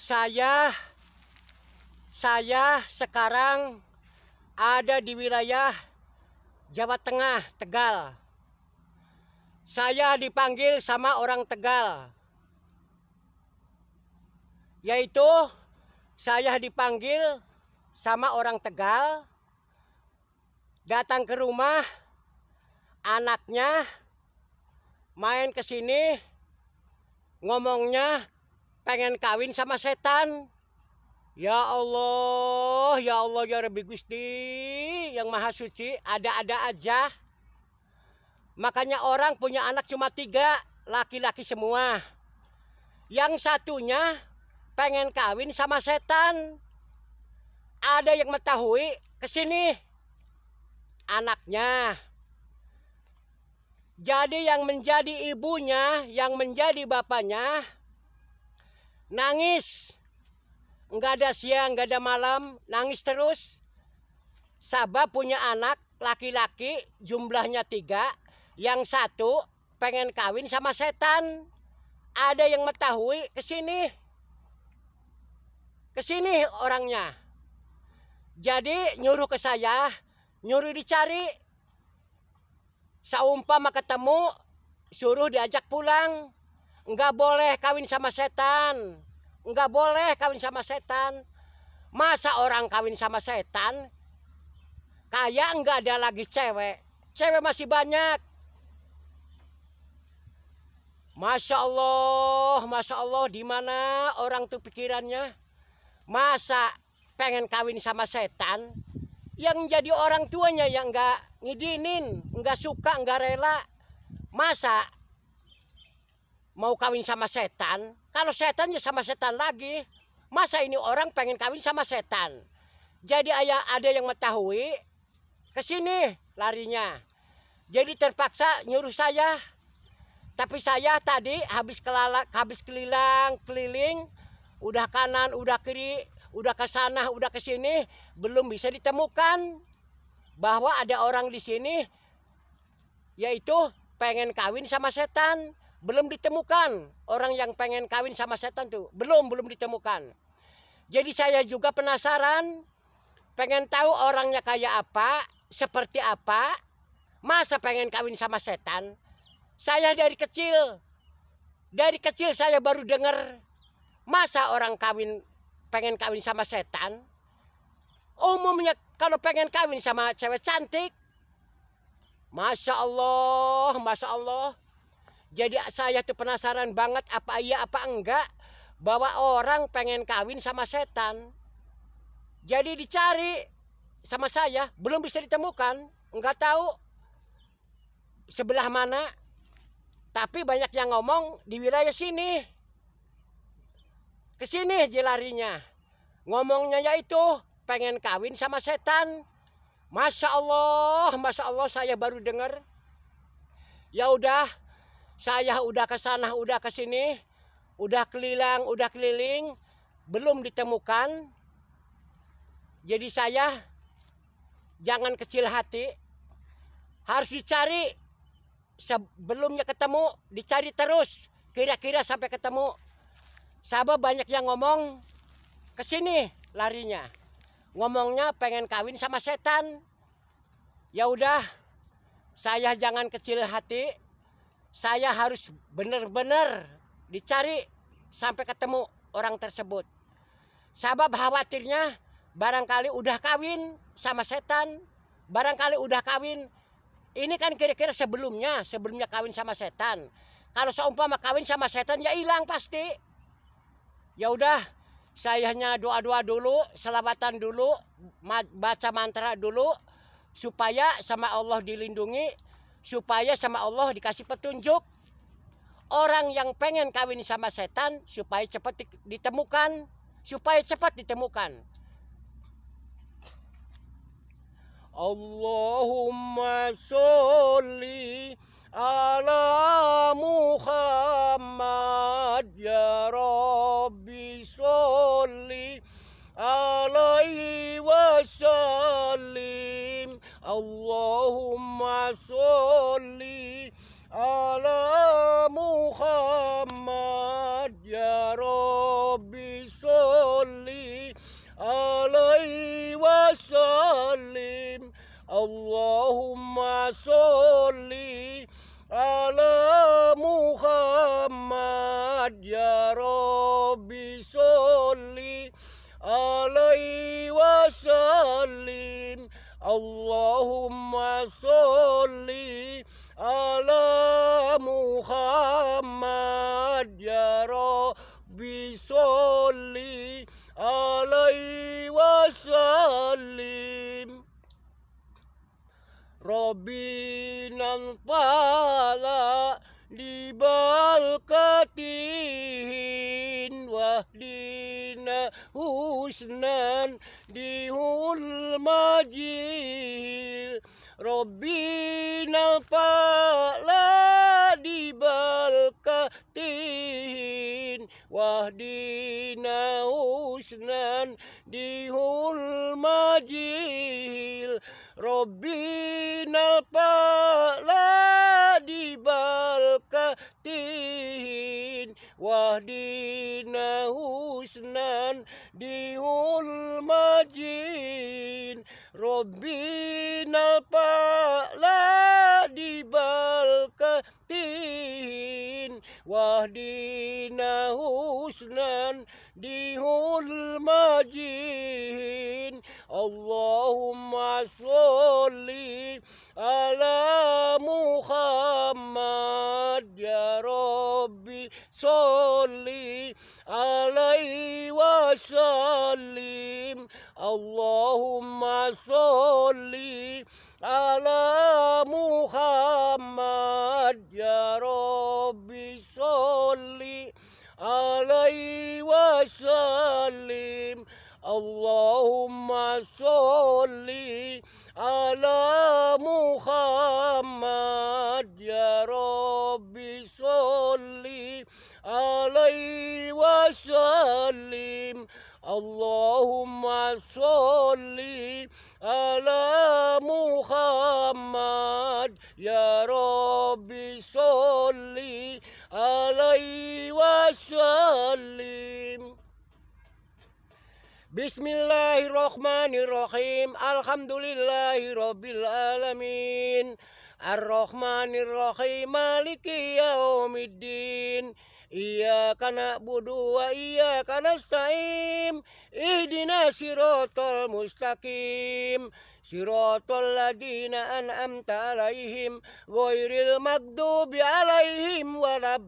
Saya sekarang ada di wilayah Jawa Tengah, Tegal. Saya dipanggil sama orang Tegal. Yaitu saya dipanggil sama orang Tegal datang ke rumah, anaknya main ke sini ngomongnya pengen kawin sama setan. Ya Allah, ya Rabbi Gusti yang Maha Suci, ada-ada aja. Makanya orang punya anak cuma 3, laki-laki semua. Yang satunya pengen kawin sama setan. Ada yang mengetahui kesini anaknya. Jadi yang menjadi ibunya, yang menjadi bapaknya nangis. Enggak ada siang, enggak ada malam, nangis terus. Sabab punya anak laki-laki jumlahnya 3, yang satu pengen kawin sama setan. Ada yang mengetahui kesini orangnya. Jadi nyuruh ke saya, nyuruh dicari. Saumpama ketemu, suruh diajak pulang. Enggak boleh kawin sama setan. Enggak boleh kawin sama setan. Masa orang kawin sama setan? Kayak enggak ada lagi cewek. Cewek masih banyak. Masya Allah, di mana orang tuh pikirannya? Masa pengen kawin sama setan? Yang jadi orang tuanya yang enggak ngidinin, enggak suka, enggak rela. Masa mau kawin sama setan? Kalau setan ya sama setan lagi. Masa ini orang pengen kawin sama setan? Jadi ada yang mengetahui kesini larinya. Jadi terpaksa nyuruh saya. Tapi saya tadi habis keliling, udah kanan, udah kiri, udah ke sana, udah ke sini, belum bisa ditemukan bahwa ada orang di sini yaitu pengen kawin sama setan. Belum ditemukan orang yang pengen kawin sama setan tuh, belum ditemukan. Jadi saya juga penasaran, pengen tahu orangnya kayak apa, seperti apa. Masa pengen kawin sama setan? Saya dari kecil saya baru dengar. Masa orang pengen kawin sama setan? Umumnya kalau pengen kawin sama cewek cantik. Masya Allah. Jadi saya tuh penasaran banget apa iya apa enggak bahwa orang pengen kawin sama setan. Jadi dicari sama saya, belum bisa ditemukan. Enggak tahu sebelah mana. Tapi banyak yang ngomong di wilayah sini. Kesini aja larinya. Ngomongnya yaitu pengen kawin sama setan. Masya Allah saya baru dengar. Ya udah, saya udah ke sana, udah ke sini, udah keliling, belum ditemukan. Jadi saya jangan kecil hati, harus dicari. Sebelumnya ketemu, dicari terus, kira-kira sampai ketemu. Sabab banyak yang ngomong kesini larinya, ngomongnya pengen kawin sama setan. Ya udah, saya jangan kecil hati. Saya harus benar-benar dicari sampai ketemu orang tersebut. Sabab khawatirnya barangkali udah kawin sama setan. Barangkali udah kawin. Ini kan kira-kira sebelumnya kawin sama setan. Kalau seumpama kawin sama setan ya hilang pasti. Ya udah, saya hanya doa-doa dulu, selawatan dulu, baca mantra dulu supaya sama Allah dilindungi. Supaya sama Allah dikasih petunjuk. Orang yang pengen kawin sama setan supaya cepat ditemukan. Allahumma sholli ala Muhammad ya Rabbi sholli alaihi wasallim. Allahumma sholli ala Muhammad ya Rabbi sholli Allahumma sholli ala Muhammad ya Rabbi sholli alaihi wasallim. Robbinal fala dibalkatihin wahdina husnan dihul majil. Robbinal fala dibalkatihin wahdina husnan dihul majil. Robbinal fala dibalkatihin wahdina husnan dihul majin. Robbinal fala dibalkatihin wahdina husnan dihul majin. Allahumma sholli ala Muhammad ya Rabbi sholli alaihi wasallim. Allahumma sholli ala Muhammad ya Rabbi sholli alaihi wasallim. Allahumma sholli ala Muhammad ya Rabbi sholli alaihi wasallim. Allahumma sholli ala Muhammad ya Rabbi sholli alaihi wasallim. Bismillahirrahmanirrahim. Alhamdulillahi rabbil alamin. Ar-Rahmanir-Rahim. Maliki yaumiddin. Iyyaka na'budu wa iyyaka nasta'in. Ihdinas siratal mustaqim. Siratal ladzina an'amta 'alaihim ghairil maghdubi 'alaihim waladdallin.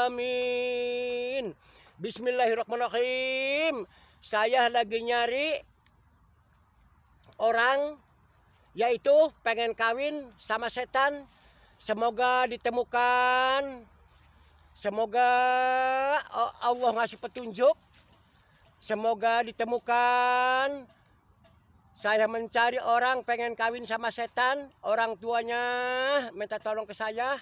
Amin. Bismillahirrahmanirrahim. Saya lagi nyari orang, yaitu pengen kawin sama setan. Semoga ditemukan. Semoga Allah ngasih petunjuk. Semoga ditemukan. Saya mencari orang pengen kawin sama setan. Orang tuanya minta tolong ke saya.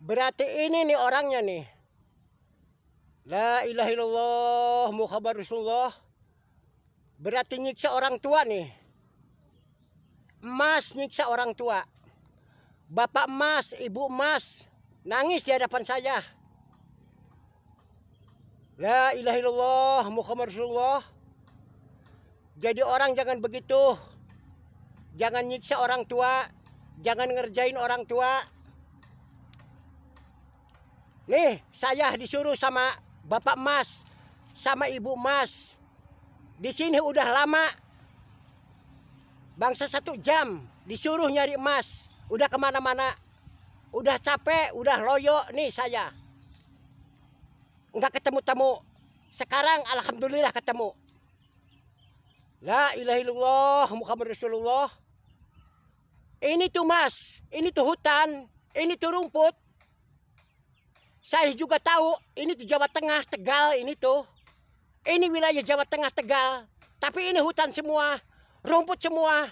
Berarti ini nih orangnya nih. La ilaha illallah Muhammad Rasulullah. Berarti nyiksa orang tua nih. Emas nyiksa orang tua. Bapak emas, ibu emas nangis di hadapan saya. La ilaha illallah Muhammad Rasulullah. Jadi orang jangan begitu. Jangan nyiksa orang tua. Jangan ngerjain orang tua. Nih saya disuruh sama bapak emas, sama ibu emas. Di sini udah lama. Bangsa 1 jam disuruh nyari emas. Udah kemana-mana. Udah capek, udah loyo nih saya. Enggak ketemu-temu. Sekarang alhamdulillah ketemu. La ilaha illallah Muhammad Rasulullah. Ini tuh mas, ini tuh hutan, ini tuh rumput. Saya juga tahu ini tuh Jawa Tengah, Tegal ini tuh. Ini wilayah Jawa Tengah, Tegal. Tapi ini hutan semua, rumput semua.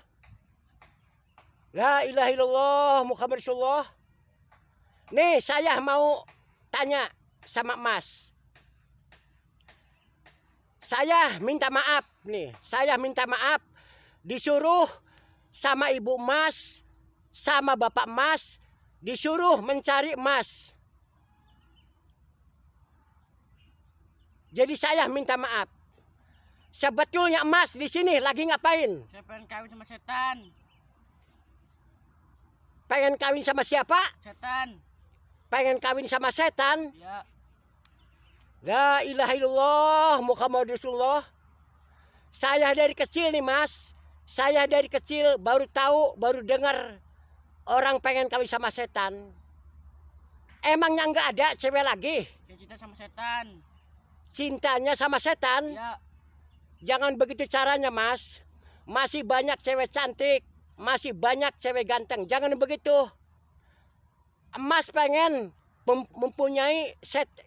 La ilaha illallah Muhammad Rasulullah. Nih saya mau tanya sama mas. Saya minta maaf nih, saya minta maaf disuruh sama ibu emas, sama bapak emas, disuruh mencari emas. Jadi saya minta maaf. Sebetulnya emas di sini lagi ngapain? Saya pengen kawin sama setan. Pengen kawin sama siapa? Setan. Pengen kawin sama setan? Ya. La ilaha illallah Muhammad Rasulullah. Saya dari kecil nih mas. Saya dari kecil baru tahu, baru dengar orang pengen kawin sama setan. Emangnya nggak ada cewek lagi? Saya cinta sama setan. Cintanya sama setan? Ya. Jangan begitu caranya mas. Masih banyak cewek cantik. Masih banyak cewek ganteng. Jangan begitu. Mas pengen mempunyai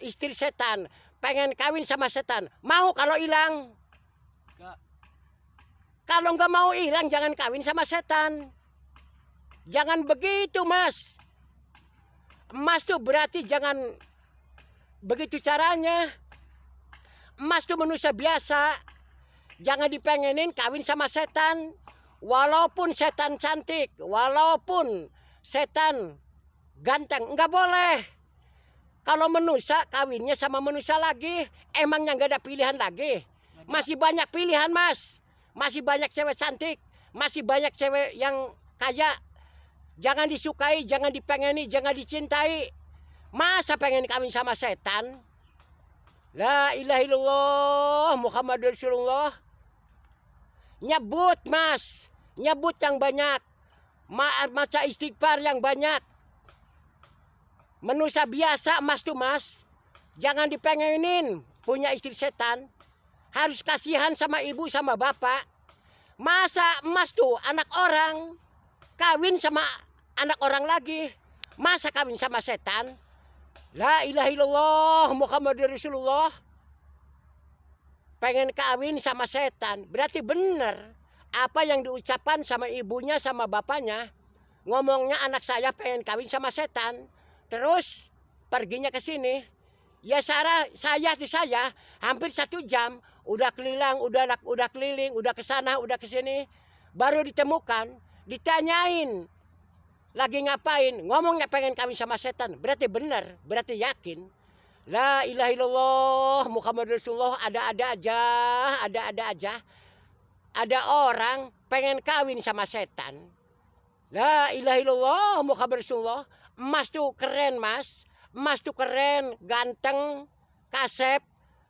istri setan. Pengen kawin sama setan. Mau kalau hilang? Enggak. Kalau nggak mau hilang jangan kawin sama setan. Jangan begitu mas. Emas tuh berarti jangan begitu caranya. Emas tuh manusia biasa. Jangan dipengenin kawin sama setan. Walaupun setan cantik. Walaupun setan ganteng. Nggak boleh. Kalau manusia kawinnya sama manusia lagi. Emangnya nggak ada pilihan lagi? Masih banyak pilihan mas. Masih banyak cewek cantik, masih banyak cewek yang kaya. Jangan disukai, jangan dipengeni, jangan dicintai. Masa pengen kawin sama setan? La ilaha illallah Muhammad Rasulullah. Nyebut mas, nyebut yang banyak. Maca istighfar yang banyak. Manusia biasa mas tuh mas. Jangan dipengenin punya istri setan. Harus kasihan sama ibu sama bapak. Masa emas tuh anak orang kawin sama anak orang lagi. Masa kawin sama setan? La ilaha illallah Muhammad Rasulullah. Pengen kawin sama setan. Berarti benar apa yang diucapkan sama ibunya sama bapaknya. Ngomongnya anak saya pengen kawin sama setan. Terus perginya ke sini. Ya saya hampir 1 jam. Udah keliling, udah keliling, udah ke sana, udah ke sini. Baru ditemukan, ditanyain. Lagi ngapain? Ngomongnya pengen kawin sama setan. Berarti benar, berarti yakin. La ilaha illallah Muhammad Rasulullah. Ada-ada aja. Ada orang pengen kawin sama setan. La ilaha illallah Muhammad Rasulullah. Emas tuh keren mas. Emas tuh keren, ganteng, kasep.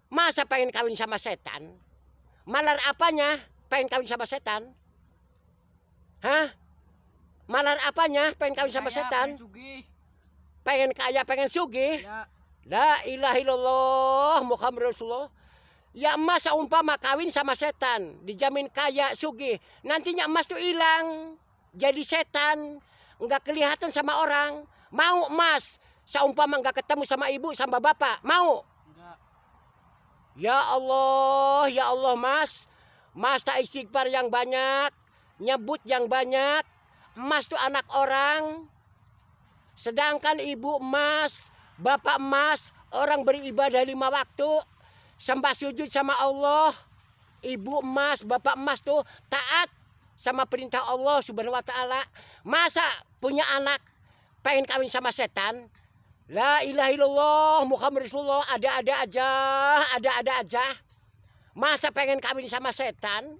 Masa pengen kawin sama setan? Malar apanya pengen kawin sama setan? Hah? Malar apanya pengen kawin sama setan? Pengen kaya, pengen sugih? Ya. La ilaha illallah Muhammad Rasulullah. Ya emas umpama kawin sama setan, dijamin kaya, sugih. Nantinya emas tuh hilang, jadi setan, nggak kelihatan sama orang. Mau emas, seumpama nggak ketemu sama ibu sama bapak, mau? Ya Allah mas. Mas tak istighfar yang banyak. Nyebut yang banyak. Mas tuh anak orang. Sedangkan ibu emas, bapak emas, orang beribadah 5 waktu, sembah sujud sama Allah. Ibu emas, bapak emas tuh taat sama perintah Allah Subhanahu wa taala. Masa punya anak pengen kawin sama setan? La ilaha illallah Muhammad Rasulullah, ada-ada aja. Masa pengen kawin sama setan?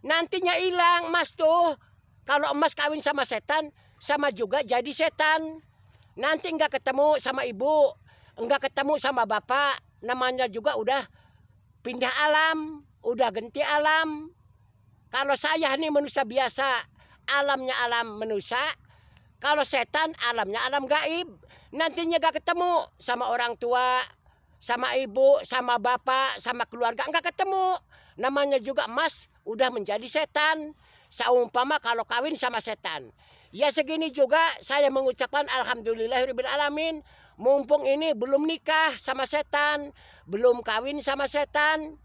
Nantinya hilang emas tuh. Kalau emas kawin sama setan, sama juga jadi setan. Nanti enggak ketemu sama ibu, enggak ketemu sama bapak, namanya juga udah pindah alam, udah ganti alam. Kalau saya nih manusia biasa, alamnya alam manusia. Kalau setan alamnya alam gaib. Nantinya gak ketemu sama orang tua, sama ibu, sama bapak, sama keluarga. Enggak ketemu. Namanya juga emas udah menjadi setan. Seumpama kalau kawin sama setan. Ya segini juga saya mengucapkan alhamdulillahirabbil alamin. Mumpung ini belum nikah sama setan, belum kawin sama setan.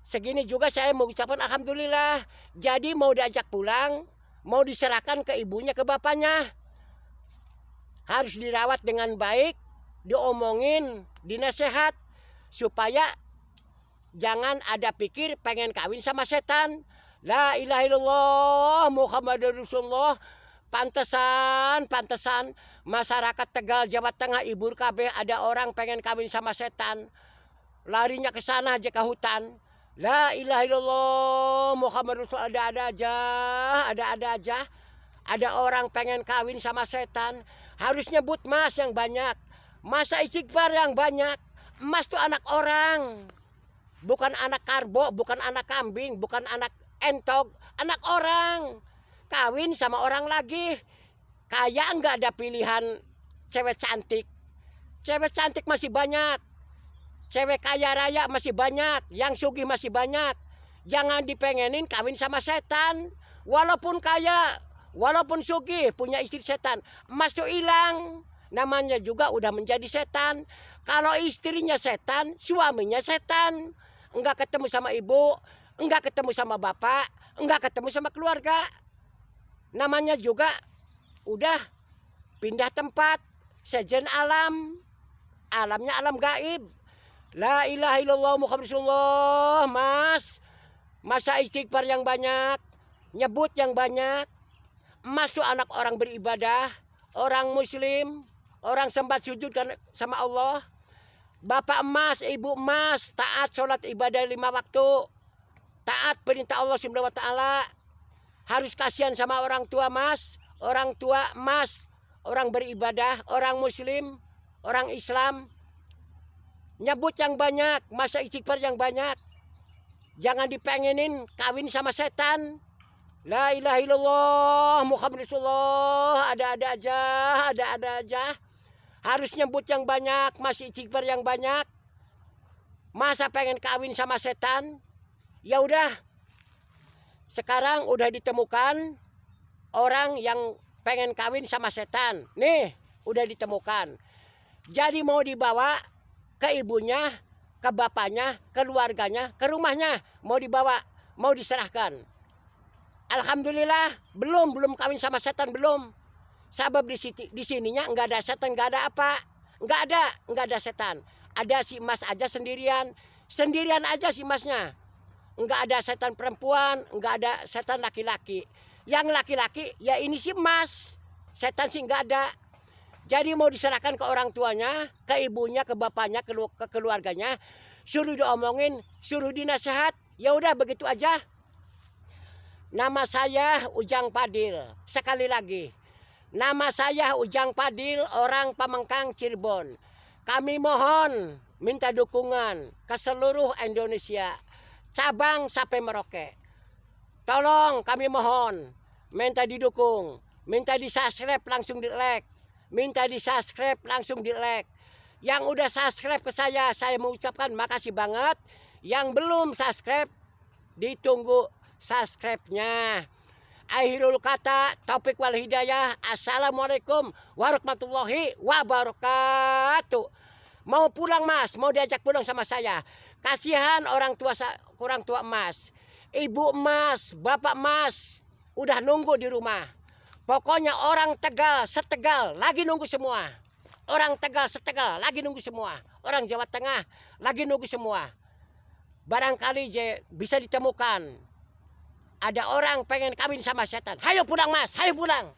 Segini juga saya mengucapkan alhamdulillah. Jadi mau diajak pulang, mau diserahkan ke ibunya, ke bapaknya. Harus dirawat dengan baik, diomongin, dinasehat. Supaya jangan ada pikir pengen kawin sama setan. La ilaha illallah Muhammadur Rasulullah. Pantesan masyarakat Tegal Jawa Tengah Ibu KB ada orang pengen kawin sama setan. Larinya ke sana aja ke hutan. La ilaha illallah Muhammadur Rasulullah, ada aja. Ada orang pengen kawin sama setan. Harus nyebut mas yang banyak. Masa istighfar yang banyak. Emas tuh anak orang. Bukan anak karbo, bukan anak kambing, bukan anak entog. Anak orang. Kawin sama orang lagi. Kayak nggak ada pilihan cewek cantik. Cewek cantik masih banyak. Cewek kaya raya masih banyak. Yang sugih masih banyak. Jangan dipengenin kawin sama setan. Walaupun kaya, walaupun sugih, punya istri setan. Emas tuh hilang. Namanya juga udah menjadi setan. Kalau istrinya setan, suaminya setan. Enggak ketemu sama ibu, enggak ketemu sama bapak, enggak ketemu sama keluarga. Namanya juga udah pindah tempat, sejen alam. Alamnya alam gaib. La ilaha illallah Muhammad Rasulullah. Mas, masa istighfar yang banyak, nyebut yang banyak. Emas tuh anak orang beribadah, orang muslim, orang sembah sujud sama Allah. Bapak emas, ibu emas, taat sholat ibadah 5 waktu. Taat perintah Allah Subhanahu wa taala. Harus kasihan sama orang tua mas, orang tua emas, orang beribadah, orang muslim, orang Islam. Nyebut yang banyak, masa istighfar yang banyak. Jangan dipengenin kawin sama setan. La ilaha illallah Muhammad Rasulullah. Ada aja. Harus nyebut yang banyak, masih istighfar yang banyak. Masa pengen kawin sama setan? Ya udah. Sekarang udah ditemukan orang yang pengen kawin sama setan. Nih, udah ditemukan. Jadi mau dibawa ke ibunya, ke bapaknya, keluarganya, ke rumahnya. Mau dibawa, mau diserahkan. Alhamdulillah, belum kawin sama setan, belum. Sabab di sininya enggak ada setan, enggak ada apa. Enggak ada setan. Ada si mas aja sendirian. Sendirian aja si masnya. Enggak ada setan perempuan, enggak ada setan laki-laki. Yang laki-laki ya ini si mas. Setan sih enggak ada. Jadi mau diserahkan ke orang tuanya, ke ibunya, ke bapaknya, ke keluarganya. Suruh diomongin, suruh dinasehat. Ya udah begitu aja. Nama saya Ujang Padil. Sekali lagi. Nama saya Ujang Padil, orang Pamengkang, Cirebon. Kami mohon minta dukungan ke seluruh Indonesia. Cabang sampai Merauke. Tolong kami mohon. Minta didukung. Minta di-subscribe langsung di-like. Minta di-subscribe langsung di-like. Yang udah subscribe ke saya mengucapkan makasih banget. Yang belum subscribe, ditunggu subscribe-nya. Akhirul kata, taufik wal hidayah. Assalamualaikum warahmatullahi wabarakatuh. Mau pulang mas, mau diajak pulang sama saya. Kasihan orang tua emas. Ibu emas, bapak emas, udah nunggu di rumah. Pokoknya orang Tegal, setegal lagi nunggu semua. Orang Tegal, setegal lagi nunggu semua. Orang Jawa Tengah lagi nunggu semua. Barangkali bisa ditemukan. Ada orang pengen kawin sama setan. Hayo pulang mas, hayo pulang.